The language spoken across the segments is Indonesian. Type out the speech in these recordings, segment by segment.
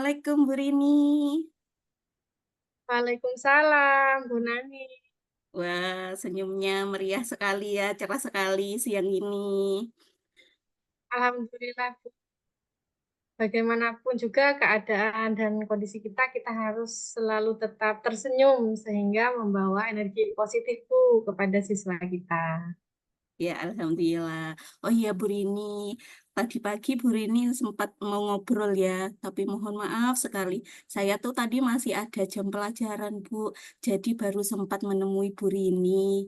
Assalamualaikum Bu Rini. Waalaikumsalam, Bu Nani. Wah, senyumnya meriah sekali ya, cerah sekali siang ini. Alhamdulillah, Bu. Bagaimanapun juga keadaan dan kondisi kita, kita harus selalu tetap tersenyum sehingga membawa energi positif, Bu, kepada siswa kita. Ya, Alhamdulillah. Oh iya Bu Rini, tadi pagi Bu Rini sempat mau ngobrol ya, tapi mohon maaf sekali. Saya tuh tadi masih ada jam pelajaran Bu, jadi baru sempat menemui Bu Rini.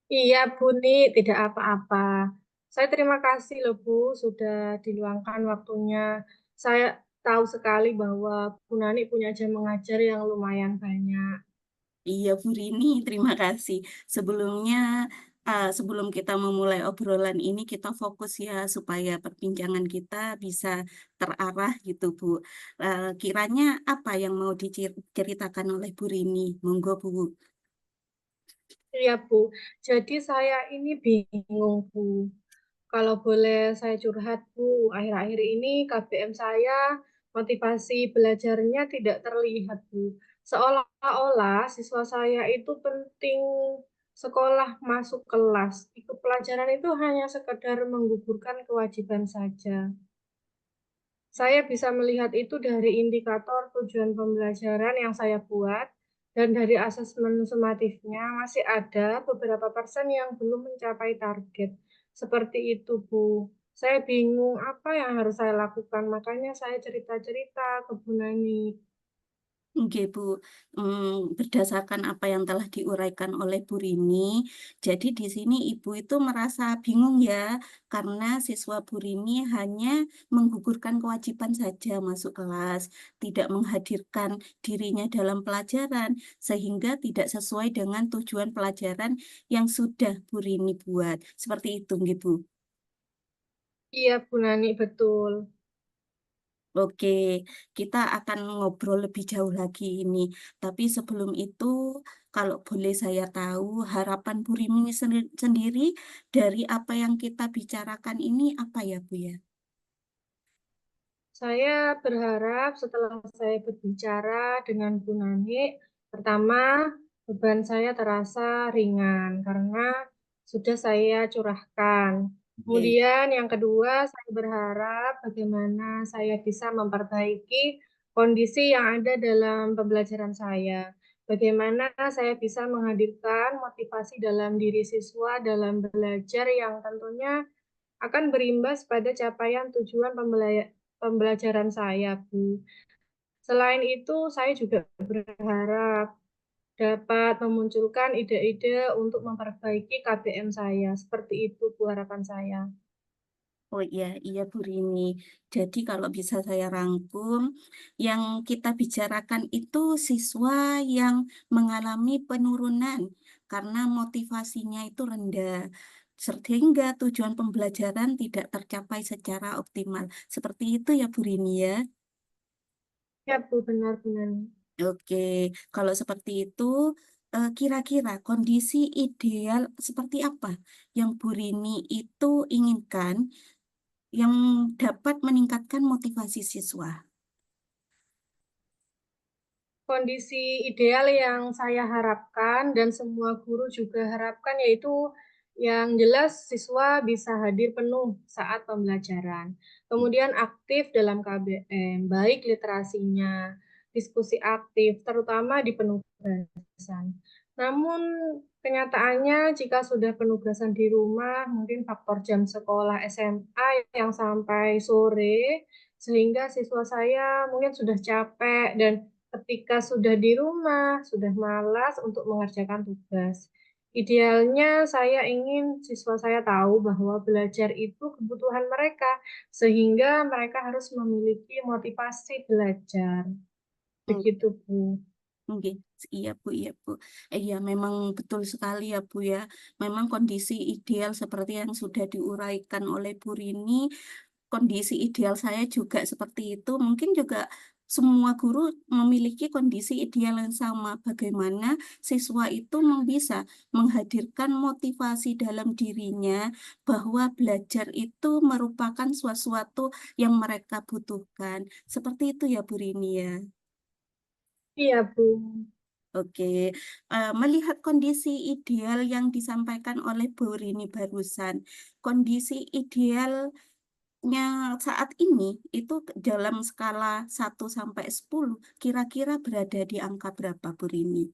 Iya, Bu Ni, tidak apa-apa. Saya terima kasih loh, Bu, sudah diluangkan waktunya. Saya tahu sekali bahwa Bu Nani punya jam mengajar yang lumayan banyak. Iya, Bu Rini, terima kasih. Sebelumnya, sebelum kita memulai obrolan ini, kita fokus ya supaya perbincangan kita bisa terarah gitu, Bu. Kiranya apa yang mau diceritakan oleh Bu Rini? Monggo, Bu. Iya, Bu. Jadi saya ini bingung, Bu. Kalau boleh saya curhat, Bu, akhir-akhir ini KBM saya motivasi belajarnya tidak terlihat, Bu. Seolah-olah siswa saya itu penting sekolah masuk kelas. Ikut pelajaran itu hanya sekedar menggugurkan kewajiban saja. Saya bisa melihat itu dari indikator tujuan pembelajaran yang saya buat, dan dari asesmen sumatifnya masih ada beberapa persen yang belum mencapai target. Seperti itu, Bu. Saya bingung apa yang harus saya lakukan, makanya saya cerita-cerita ke Bu Nani. Oke, Bu. Berdasarkan apa yang telah diuraikan oleh Bu Rini, jadi di sini Ibu itu merasa bingung ya, karena siswa Bu Rini hanya menggugurkan kewajiban saja masuk kelas, tidak menghadirkan dirinya dalam pelajaran, sehingga tidak sesuai dengan tujuan pelajaran yang sudah Bu Rini buat. Seperti itu, nggih, Bu. Iya, Bu Nani, betul. Oke, kita akan ngobrol lebih jauh lagi ini. Tapi sebelum itu, kalau boleh saya tahu, harapan Bu Rini sendiri dari apa yang kita bicarakan ini apa ya, Bu ya? Saya berharap setelah saya berbicara dengan Bu Nani, pertama beban saya terasa ringan karena sudah saya curahkan. Oke. Kemudian yang kedua, saya berharap bagaimana saya bisa memperbaiki kondisi yang ada dalam pembelajaran saya. Bagaimana saya bisa menghadirkan motivasi dalam diri siswa dalam belajar yang tentunya akan berimbas pada capaian tujuan pembelajaran saya, Bu. Selain itu, saya juga berharap dapat memunculkan ide-ide untuk memperbaiki KBM saya. Seperti itu, Bu, harapan saya. Oh iya, iya Bu Rini. Jadi kalau bisa saya rangkum, yang kita bicarakan itu siswa yang mengalami penurunan karena motivasinya itu rendah, sehingga tujuan pembelajaran tidak tercapai secara optimal. Seperti itu ya Bu Rini ya. Ya, Bu, benar-benar. Oke, kalau seperti itu, kira-kira kondisi ideal seperti apa yang Bu Rini itu inginkan yang dapat meningkatkan motivasi siswa. Kondisi ideal yang saya harapkan dan semua guru juga harapkan yaitu yang jelas siswa bisa hadir penuh saat pembelajaran. Kemudian aktif dalam KBM, baik literasinya, diskusi aktif, terutama di penugasan. Namun kenyataannya jika sudah penugasan di rumah, mungkin faktor jam sekolah SMA yang sampai sore, sehingga siswa saya mungkin sudah capek dan ketika sudah di rumah, sudah malas untuk mengerjakan tugas. Idealnya saya ingin siswa saya tahu bahwa belajar itu kebutuhan mereka, sehingga mereka harus memiliki motivasi belajar. Hmm, Begitu, Bu. Oke, iya Bu, iya Bu. Iya, memang betul sekali ya Bu ya. Memang kondisi ideal seperti yang sudah diuraikan oleh Bu Rini, kondisi ideal saya juga seperti itu. Mungkin juga semua guru memiliki kondisi ideal yang sama. Bagaimana siswa itu bisa menghadirkan motivasi dalam dirinya bahwa belajar itu merupakan sesuatu yang mereka butuhkan. Seperti itu ya, Bu Rini ya. Iya, Bu. Oke, melihat kondisi ideal yang disampaikan oleh Bu Rini barusan, kondisi idealnya saat ini itu dalam skala 1 sampai 10, kira-kira berada di angka berapa, Bu Rini?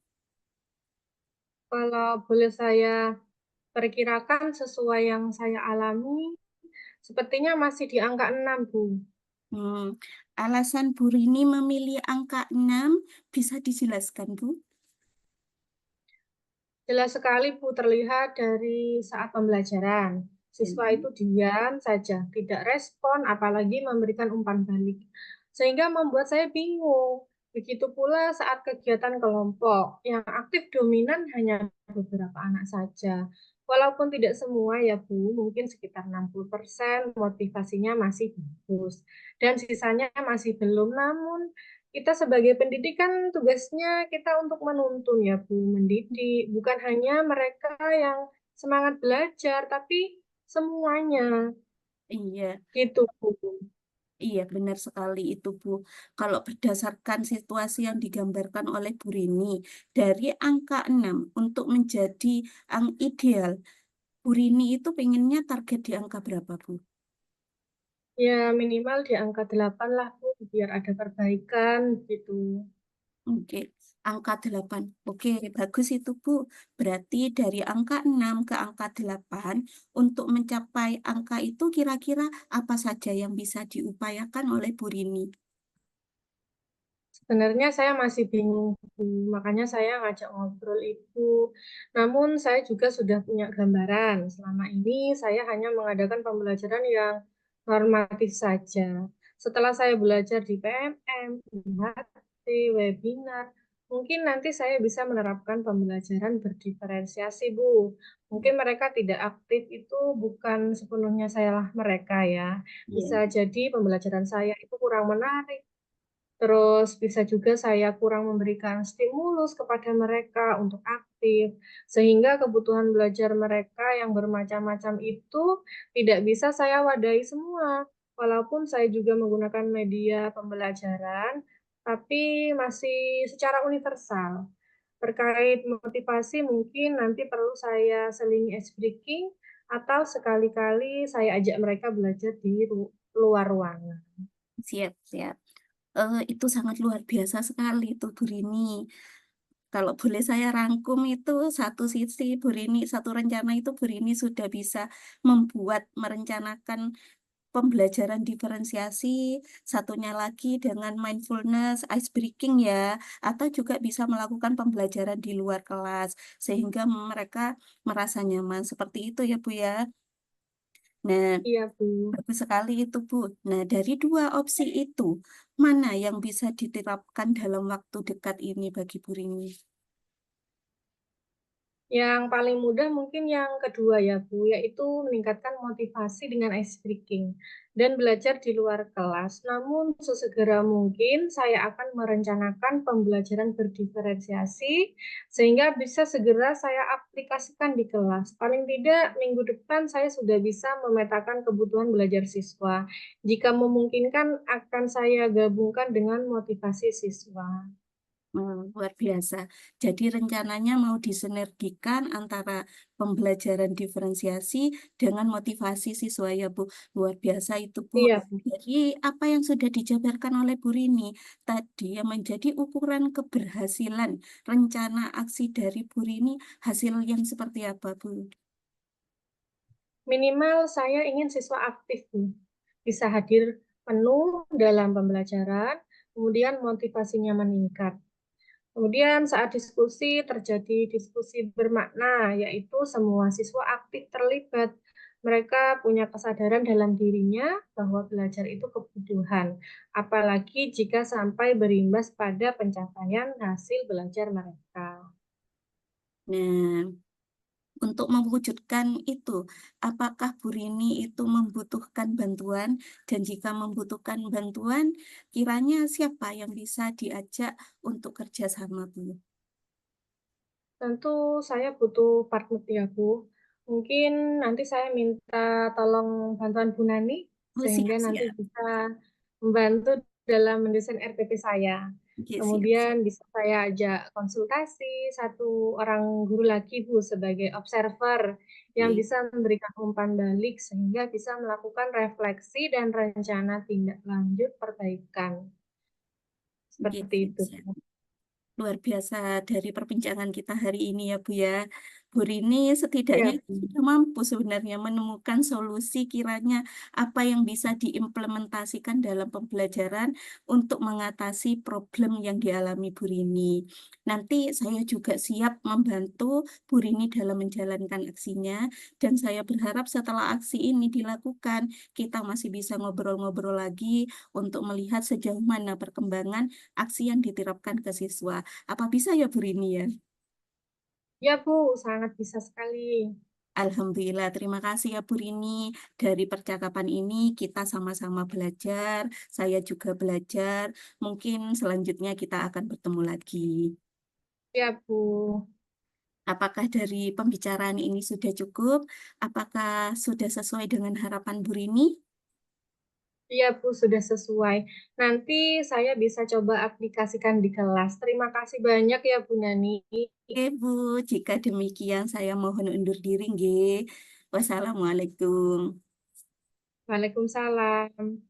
Kalau boleh saya perkirakan sesuai yang saya alami, sepertinya masih di angka 6, Bu. Hmm, alasan Bu Rini memilih angka 6 bisa dijelaskan, Bu? Jelas sekali, Bu, terlihat dari saat pembelajaran. Siswa Hmm, itu diam saja, tidak respon, apalagi memberikan umpan balik. Sehingga membuat saya bingung. Begitu pula saat kegiatan kelompok, yang aktif dominan hanya beberapa anak saja. Walaupun tidak semua ya Bu, mungkin sekitar 60% motivasinya masih bagus. Dan sisanya masih belum, namun kita sebagai pendidik kan tugasnya kita untuk menuntun ya Bu, mendidik. Bukan hanya mereka yang semangat belajar, tapi semuanya. iya. Gitu Bu. Iya, benar sekali itu, Bu. Kalau berdasarkan situasi yang digambarkan oleh Bu Rini, dari angka 6 untuk menjadi ang ideal, Bu Rini itu pengennya target di angka berapa, Bu? Ya minimal di angka 8 lah Bu, biar ada perbaikan gitu. Oke, angka 8. Oke, bagus itu, Bu. Berarti dari angka 6 ke angka 8, untuk mencapai angka itu kira-kira apa saja yang bisa diupayakan oleh Bu Rini? Sebenarnya saya masih bingung, Bu. Makanya saya ngajak ngobrol Ibu. Namun saya juga sudah punya gambaran. Selama ini saya hanya mengadakan pembelajaran yang normatif saja. Setelah saya belajar di PMM, IHT, webinar, mungkin nanti saya bisa menerapkan pembelajaran berdiferensiasi, Bu. Mungkin mereka tidak aktif itu bukan sepenuhnya salah mereka ya. Iya, Bisa jadi pembelajaran saya itu kurang menarik. Terus bisa juga saya kurang memberikan stimulus kepada mereka untuk aktif, sehingga kebutuhan belajar mereka yang bermacam-macam itu tidak bisa saya wadahi semua. Walaupun saya juga menggunakan media pembelajaran, tapi masih secara universal. Terkait motivasi mungkin nanti perlu saya selingi ice breaking atau sekali-kali saya ajak mereka belajar di luar ruangan. siap, siap. Itu sangat luar biasa sekali itu, Bu Rini. Kalau boleh saya rangkum itu satu sisi Bu Rini, satu rencana itu Bu Rini sudah bisa merencanakan pembelajaran diferensiasi, satunya lagi dengan mindfulness, ice breaking ya, atau juga bisa melakukan pembelajaran di luar kelas sehingga mereka merasa nyaman. Seperti itu ya Bu ya. Nah, Iya, Bu. bagus sekali itu Bu. Nah, dari dua opsi itu, mana yang bisa diterapkan dalam waktu dekat ini bagi Bu Rini? Yang paling mudah mungkin yang kedua ya Bu, yaitu meningkatkan motivasi dengan ice breaking dan belajar di luar kelas. Namun sesegera mungkin saya akan merencanakan pembelajaran berdiferensiasi sehingga bisa segera saya aplikasikan di kelas. Paling tidak minggu depan saya sudah bisa memetakan kebutuhan belajar siswa. Jika memungkinkan akan saya gabungkan dengan motivasi siswa. Luar biasa. Jadi rencananya mau disinergikan antara pembelajaran diferensiasi dengan motivasi siswa ya Bu. Luar biasa itu Bu. Iya, Bu. Jadi apa yang sudah dijabarkan oleh Bu Rini tadi yang menjadi ukuran keberhasilan rencana aksi dari Bu Rini, hasil yang seperti apa Bu? Minimal saya ingin siswa aktif, Bu. Bisa hadir penuh dalam pembelajaran, kemudian motivasinya meningkat. Kemudian saat diskusi terjadi diskusi bermakna, yaitu semua siswa aktif terlibat. Mereka punya kesadaran dalam dirinya bahwa belajar itu kebutuhan, apalagi jika sampai berimbas pada pencapaian hasil belajar mereka. Nah, untuk mewujudkan itu, apakah Bu Rini itu membutuhkan bantuan? Dan jika membutuhkan bantuan, kiranya siapa yang bisa diajak untuk kerjasama, Bu? Tentu saya butuh partner ya, Bu. Mungkin nanti saya minta tolong bantuan Bu Nani, Oh, sehingga nanti siap-siap. bisa membantu dalam mendesain RPP saya. Oke, Kemudian siap-siap. bisa saya ajak konsultasi satu orang guru lagi, Bu, sebagai observer yang Oke, bisa memberikan umpan balik sehingga bisa melakukan refleksi dan rencana tindak lanjut perbaikan. oke, Seperti itu, siap-siap. Bu. Luar biasa dari perbincangan kita hari ini ya Bu ya. Bu Rini setidaknya Ya, itu Bu. sudah mampu sebenarnya menemukan solusi kiranya apa yang bisa diimplementasikan dalam pembelajaran untuk mengatasi problem yang dialami Bu Rini. Nanti saya juga siap membantu Bu Rini dalam menjalankan aksinya dan saya berharap setelah aksi ini dilakukan kita masih bisa ngobrol-ngobrol lagi untuk melihat sejauh mana perkembangan aksi yang diterapkan ke siswa. Apa bisa ya Bu Rini ya? Ya, Bu, sangat bisa sekali. Alhamdulillah, terima kasih ya Bu Rini. Dari percakapan ini kita sama-sama belajar, saya juga belajar. Mungkin selanjutnya kita akan bertemu lagi. Ya, Bu. Apakah dari pembicaraan ini sudah cukup? Apakah sudah sesuai dengan harapan Bu Rini? Iya, Bu, sudah sesuai. Nanti saya bisa coba aplikasikan di kelas. Terima kasih banyak ya, Bu Nani. Oke Bu, jika demikian saya mohon undur diri nggih. Wassalamualaikum. Waalaikumsalam.